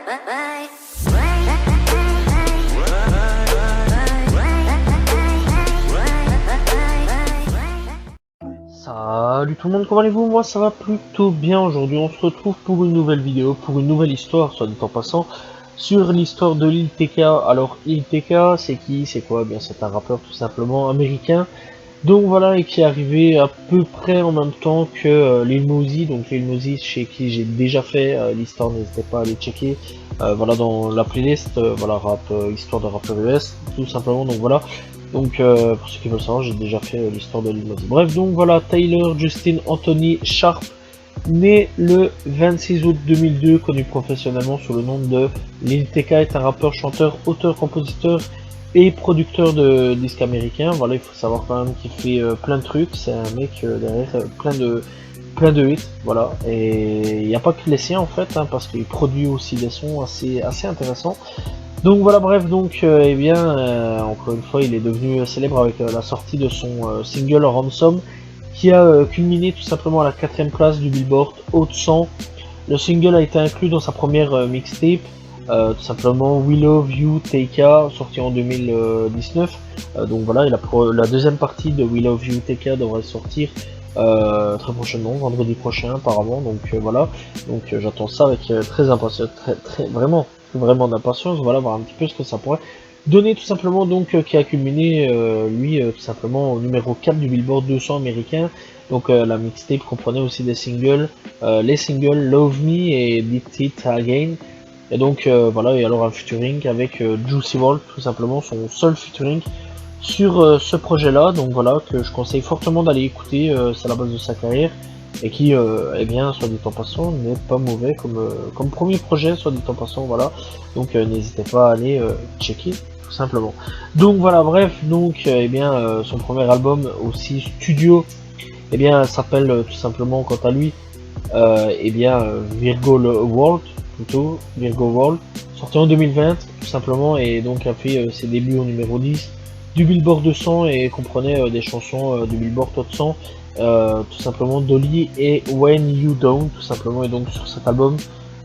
Salut tout le monde, comment allez-vous? Moi ça va plutôt bien. Aujourd'hui on se retrouve pour une nouvelle vidéo, pour une nouvelle histoire, soit dit en passant, sur l'histoire de Lil TK. Alors Lil TK c'est qui? C'est quoi? Eh bien c'est un rappeur tout simplement américain. Donc voilà, et qui est arrivé à peu près en même temps que Lil Mosey. Donc Lil Mosey chez qui j'ai déjà fait l'histoire, n'hésitez pas à aller checker. Voilà dans la playlist, voilà rap, histoire de rappeur US, tout simplement. Donc voilà. Donc pour ceux qui veulent savoir, j'ai déjà fait l'histoire de Lil Mosey. Bref, donc voilà, Tyler Justin Anthony Sharp, né le 26 août 2002, connu professionnellement sous le nom de Lil TK, est un rappeur, chanteur, auteur, compositeur et producteur de disques américains. Voilà, il faut savoir quand même qu'il fait plein de trucs. C'est un mec derrière plein de hits. Voilà, et il n'y a pas que les siens en fait, hein, parce qu'il produit aussi des sons assez intéressants. Donc voilà, bref, donc eh bien, encore une fois, il est devenu célèbre avec la sortie de son single Ransom, qui a culminé tout simplement à la 4ème place du Billboard Hot 100. Le single a été inclus dans sa première mixtape, tout simplement We Love You TK, sorti en 2019. Donc voilà, et la deuxième partie de We Love You TK devrait sortir très prochainement, vendredi prochain apparemment. Donc voilà, donc j'attends ça avec très impatience, vraiment d'impatience. Voilà, voir un petit peu ce que ça pourrait donner tout simplement. Donc qui a culminé lui tout simplement au numéro 4 du Billboard 200 américain. Donc la mixtape comprenait aussi des singles, les singles Love Me et Beat It Again. Et donc voilà, et alors un featuring avec Juicy WRLD, tout simplement son seul featuring sur ce projet-là. Donc voilà, que je conseille fortement d'aller écouter, c'est la base de sa carrière. Et qui, eh bien, soit dit en passant, n'est pas mauvais comme premier projet, soit dit en passant, voilà. Donc n'hésitez pas à aller checker, tout simplement. Donc voilà, bref, donc eh bien, son premier album aussi studio, eh bien, s'appelle tout simplement, quant à lui, eh bien, Virgo World, plutôt, Virgo World, sorti en 2020, tout simplement, et donc a fait ses débuts au numéro 10 du Billboard 200 et comprenait des chansons du Billboard Hot 100, tout simplement Dolly et When You Down, tout simplement, et donc sur cet album,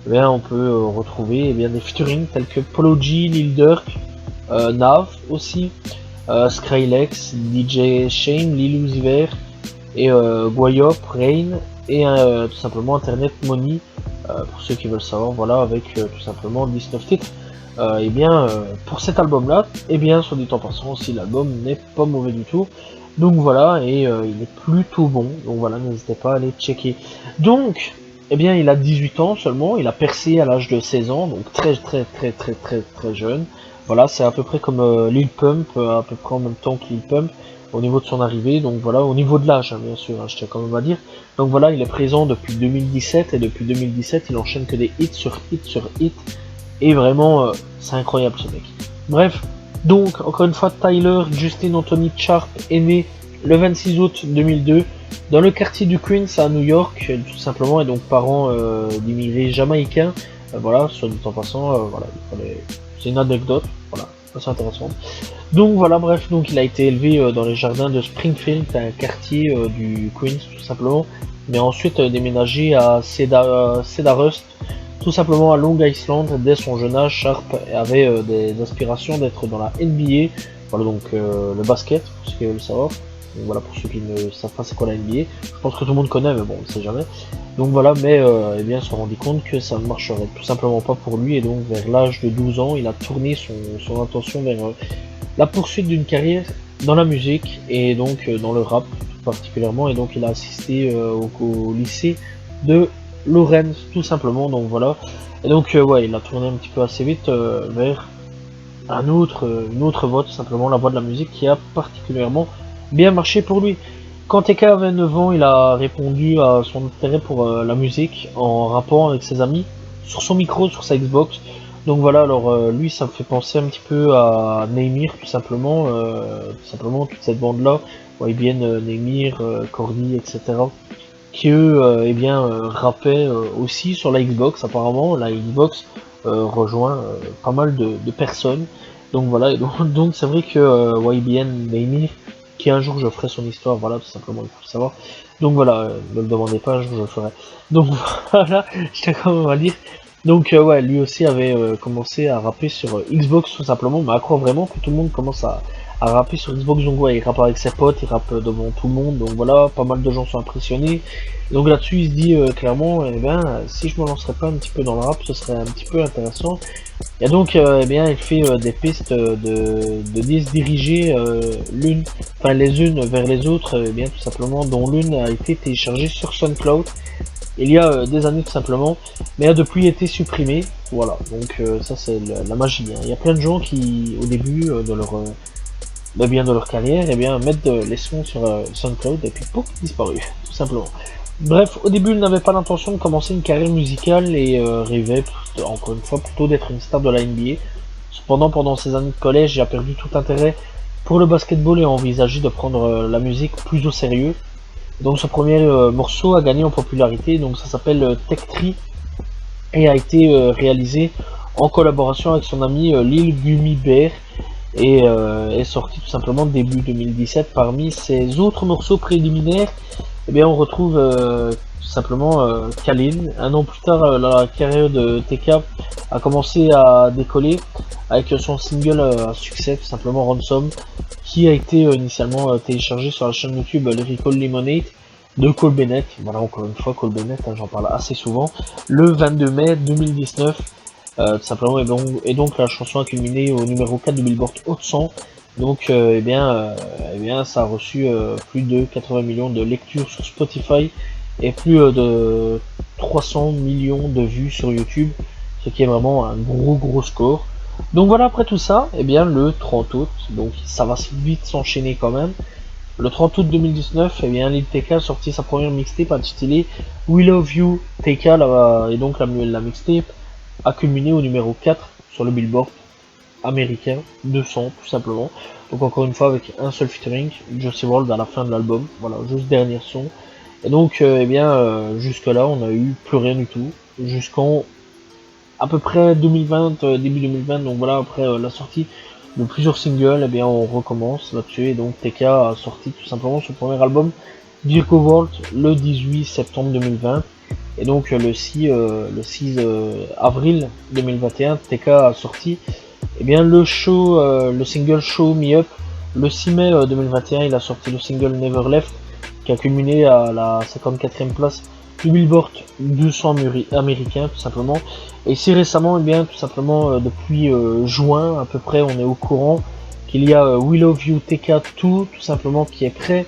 eh bien, on peut retrouver eh bien, des featuring tels que Polo G, Lil Durk, Nav aussi, Skrillex, DJ Shame, Lil Uzi Vert, et Guayop, Rain, et tout simplement Internet Money, pour ceux qui veulent savoir, voilà, avec tout simplement 19 titres. Et bien, pour cet album-là, et bien, soit dit en passant aussi, l'album n'est pas mauvais du tout. Donc voilà, et il est plutôt bon. Donc voilà, n'hésitez pas à aller checker. Donc, eh bien, il a 18 ans seulement, il a percé à l'âge de 16 ans, donc très jeune. Voilà, c'est à peu près comme Lil Pump, à peu près en même temps que Lil Pump, au niveau de son arrivée, donc voilà, au niveau de l'âge, hein, bien sûr, hein, je tiens quand même à dire. Donc voilà, il est présent depuis 2017, et depuis 2017, il enchaîne que des hits sur hits sur hits, et vraiment, c'est incroyable ce mec. Bref, donc, encore une fois, Tyler Justin Anthony Sharp est né le 26 août 2002 dans le quartier du Queens à New York, tout simplement, et donc parents d'immigrés jamaïcains. Voilà, soit dit en passant, voilà, c'est une anecdote, voilà, assez intéressante. Donc voilà, bref, donc il a été élevé dans les jardins de Springfield, un quartier du Queens, tout simplement, mais ensuite déménagé à Cedarhurst, tout simplement à Long Island. Dès son jeune âge, Sharp avait des aspirations d'être dans la NBA, voilà donc le basket, pour ceux qui veulent le savoir. Donc voilà, pour ceux qui ne savent pas c'est quoi la NBA, je pense que tout le monde connaît, mais bon, on ne sait jamais. Donc voilà, mais eh bien, se rendit compte que ça ne marcherait tout simplement pas pour lui, et donc vers l'âge de 12 ans, il a tourné son attention vers la poursuite d'une carrière dans la musique, et donc dans le rap tout particulièrement, et donc il a assisté au lycée de Lawrence, tout simplement. Donc voilà, et donc ouais, il a tourné un petit peu assez vite vers une autre voie, tout simplement la voie de la musique, qui a particulièrement bien marché pour lui. Quand TK avait 9 ans, il a répondu à son intérêt pour la musique en rappant avec ses amis sur son micro, sur sa Xbox. Donc voilà, alors lui, ça me fait penser un petit peu à Neymir, tout simplement toute cette bande-là, YBN, Neymir, Cordy, etc., qui eux, eh bien, rappaient aussi sur la Xbox. Apparemment, la Xbox rejoint pas mal de personnes. Donc voilà, et donc c'est vrai que YBN Neymir, qui un jour je ferai son histoire, voilà, tout simplement, il faut le savoir. Donc voilà, ne le demandez pas, un jour je le ferai. Donc voilà, je tiens quand même à dire Donc ouais, lui aussi avait commencé à rapper sur Xbox tout simplement, mais à croire vraiment que tout le monde commence à rapper sur Xbox, donc ouais, il rappe avec ses potes, il rappe devant tout le monde, donc voilà, pas mal de gens sont impressionnés. Donc là-dessus, il se dit clairement, eh ben, si je me lancerais pas un petit peu dans le rap, ce serait un petit peu intéressant. Et donc, eh bien, il fait des pistes de disques dirigées l'une, enfin les unes vers les autres, eh bien tout simplement, dont l'une a été téléchargée sur SoundCloud il y a des années tout simplement, mais a depuis été supprimé. Voilà, donc ça c'est la magie, hein. Il y a plein de gens qui, au début de leur bien de leur carrière, eh bien mettent les sons sur SoundCloud et puis pouf, disparu, tout simplement. Bref, au début, il n'avait pas l'intention de commencer une carrière musicale et rêvait, encore une fois, plutôt d'être une star de la NBA. Cependant, pendant ses années de collège, il a perdu tout intérêt pour le basketball et a envisagé de prendre la musique plus au sérieux. Donc, ce premier morceau a gagné en popularité, donc ça s'appelle Tech Tree et a été réalisé en collaboration avec son ami Lil Gummy Bear et est sorti tout simplement début 2017. Parmi ses autres morceaux préliminaires, eh bien, on retrouve tout simplement Kalin. Un an plus tard, la carrière de TK a commencé à décoller avec son single à succès, tout simplement Ransom, qui a été initialement téléchargé sur la chaîne YouTube Lyrical Lemonade de Cole Bennett. Voilà, encore une fois, Cole Bennett, hein, j'en parle assez souvent, le 22 mai 2019. Tout simplement, et donc la chanson a culminé au numéro 4 du Billboard Hot 100. Donc, eh bien, ça a reçu plus de 80 millions de lectures sur Spotify et plus de 300 millions de vues sur YouTube, ce qui est vraiment un gros score. Donc voilà, après tout ça, eh bien, le 30 août, donc ça va vite s'enchaîner quand même. Le 30 août 2019, eh bien, Lil TK a sorti sa première mixtape intitulée We Love You TK, et donc la mixtape a culminé au numéro 4 sur le Billboard américain 200 tout simplement. Donc encore une fois avec un seul featuring, Juicy WRLD à la fin de l'album, voilà, juste dernier son. Et donc eh bien jusque là on a eu plus rien du tout, jusqu'en à peu près 2020, début 2020, donc voilà, après la sortie de plusieurs singles, eh bien on recommence là-dessus, et donc TK a sorti tout simplement son premier album, Virgo World, le 18 septembre 2020, et donc le 6 avril 2021, TK a sorti eh bien le single Show Me Up. Le 6 mai 2021, il a sorti le single Never Left, qui a culminé à la 54e place du Billboard 200 américain, tout simplement. Et si récemment, eh bien, tout simplement, depuis juin, à peu près, on est au courant qu'il y a We Love You TK2, tout simplement, qui est prêt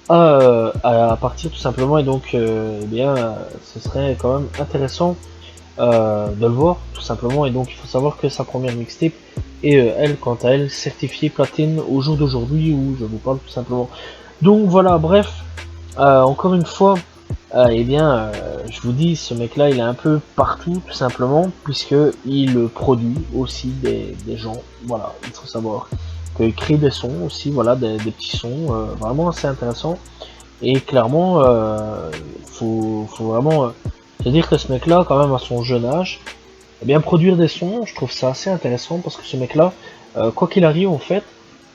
à partir, tout simplement. Et donc, eh bien, ce serait quand même intéressant de le voir tout simplement. Et donc il faut savoir que sa première mixtape est elle quant à elle certifiée platine au jour d'aujourd'hui où je vous parle tout simplement. Donc voilà, bref, encore une fois, eh bien je vous dis, ce mec là il est un peu partout tout simplement, puisque il produit aussi des gens, voilà, il faut savoir qu'il crée des sons aussi, voilà, des petits sons vraiment assez intéressants. Et clairement faut vraiment se dire que ce mec là, quand même à son jeune âge, eh bien produire des sons, je trouve ça assez intéressant, parce que ce mec là, quoi qu'il arrive en fait,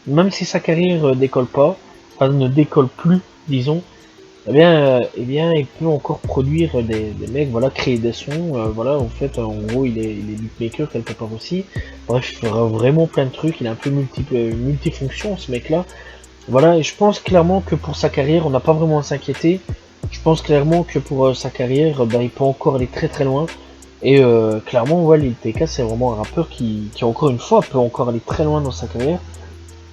même si sa carrière décolle pas, enfin ne décolle plus, disons, eh bien il peut encore produire des mecs, voilà, créer des sons, voilà, en fait, en gros il est beatmaker quelque part aussi, bref, il fera vraiment plein de trucs, il est un peu multifonction ce mec là, voilà, et je pense clairement que pour sa carrière, on n'a pas vraiment à s'inquiéter. Je pense clairement que pour sa carrière, bah, il peut encore aller très loin. Et clairement, ouais, Lil TK, c'est vraiment un rappeur qui, encore une fois, peut encore aller très loin dans sa carrière.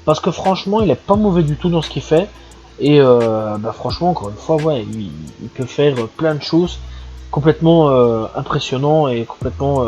Parce que franchement, il est pas mauvais du tout dans ce qu'il fait. Et bah, franchement, encore une fois, ouais, il peut faire plein de choses complètement impressionnant et complètement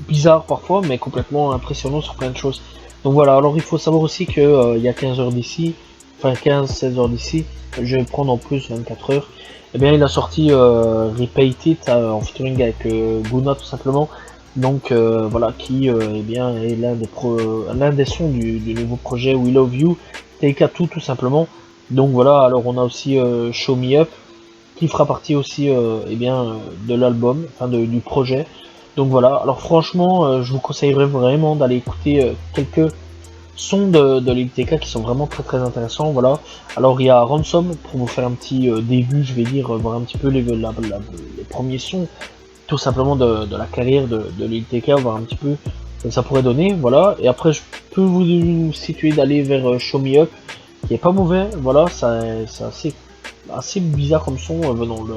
bizarre parfois, mais complètement impressionnant sur plein de choses. Donc voilà, alors il faut savoir aussi que il y a 15 heures d'ici, enfin 15-16 heures d'ici, je vais prendre en plus 24 heures, et bien il a sorti Repeat It en featuring avec Guna tout simplement, donc voilà, qui eh bien est l'un des sons du nouveau projet We Love You, TK2 tout simplement. Donc voilà, alors on a aussi Show Me Up, qui fera partie aussi eh bien, de l'album, enfin du projet. Donc voilà, alors franchement, je vous conseillerais vraiment d'aller écouter quelques sons de Lil TK qui sont vraiment très intéressants. Voilà, alors il y a Ransom, pour vous faire un petit début, je vais dire, voir un petit peu les premiers sons tout simplement de la carrière de Lil TK, voir un petit peu ce que ça pourrait donner, voilà. Et après, je peux vous situer d'aller vers Show Me Up, qui est pas mauvais, voilà, c'est assez bizarre comme son venant le.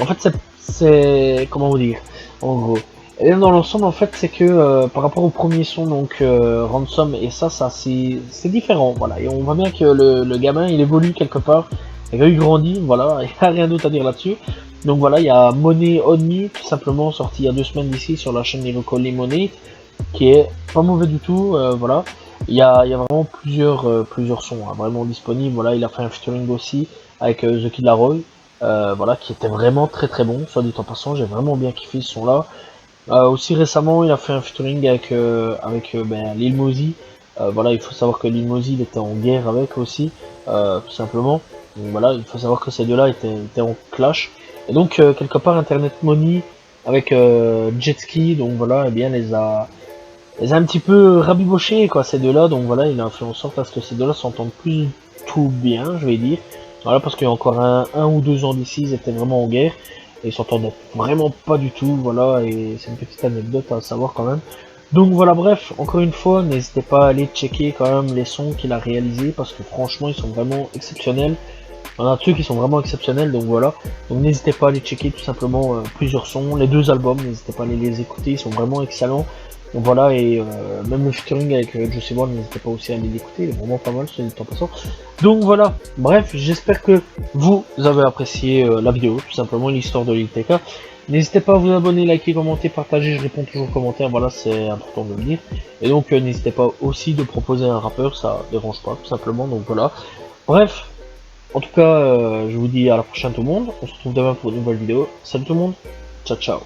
En fait, c'est comment vous dire, en gros. Et bien dans l'ensemble, en fait, c'est que par rapport au premier son, donc Ransom et ça c'est différent, voilà. Et on voit bien que le gamin, il évolue quelque part, il grandit, voilà. Il n'y a rien d'autre à dire là-dessus. Donc voilà, il y a Money On Me, tout simplement sorti il y a 2 semaines d'ici sur la chaîne Lyrical Lemonade, qui est pas mauvais du tout, voilà. Il y a vraiment plusieurs sons hein, vraiment disponibles. Voilà, il a fait un featuring aussi avec The Kid Laroi, voilà, qui était vraiment très bon, soit dit en passant, j'ai vraiment bien kiffé ce son là. Aussi récemment, il a fait un featuring avec ben, Lil Mosey. Voilà, il faut savoir que Lil Mosey il était en guerre avec aussi, tout simplement. Donc voilà, il faut savoir que ces deux-là étaient en clash. Et donc quelque part Internet Money avec Jet Ski, donc voilà, eh bien les a un petit peu rabibochés quoi ces deux-là. Donc voilà, il a fait en sorte à ce que ces deux-là s'entendent plus tout bien, je vais dire. Voilà, parce qu'il y a encore un ou 2 ans d'ici, ils étaient vraiment en guerre et ils s'entendaient vraiment pas du tout, voilà, et c'est une petite anecdote à savoir quand même. Donc voilà, bref, encore une fois, n'hésitez pas à aller checker quand même les sons qu'il a réalisés parce que franchement, ils sont vraiment exceptionnels. On a ceux qui sont vraiment exceptionnels, donc voilà. Donc n'hésitez pas à aller checker tout simplement plusieurs sons, les 2 albums, n'hésitez pas à aller les écouter, ils sont vraiment excellents. Donc voilà, et même le featuring avec Juicy WRLD, n'hésitez pas aussi à aller l'écouter, il est vraiment pas mal, soit dit en passant. Donc voilà, bref, j'espère que vous avez apprécié la vidéo, tout simplement l'histoire de Lil TK. N'hésitez pas à vous abonner, liker, commenter, partager, je réponds toujours aux commentaires, voilà, c'est important de le dire. Et donc n'hésitez pas aussi de proposer un rappeur, ça dérange pas, tout simplement, donc voilà. Bref, en tout cas, je vous dis à la prochaine tout le monde, on se retrouve demain pour une nouvelle vidéo. Salut tout le monde, ciao ciao.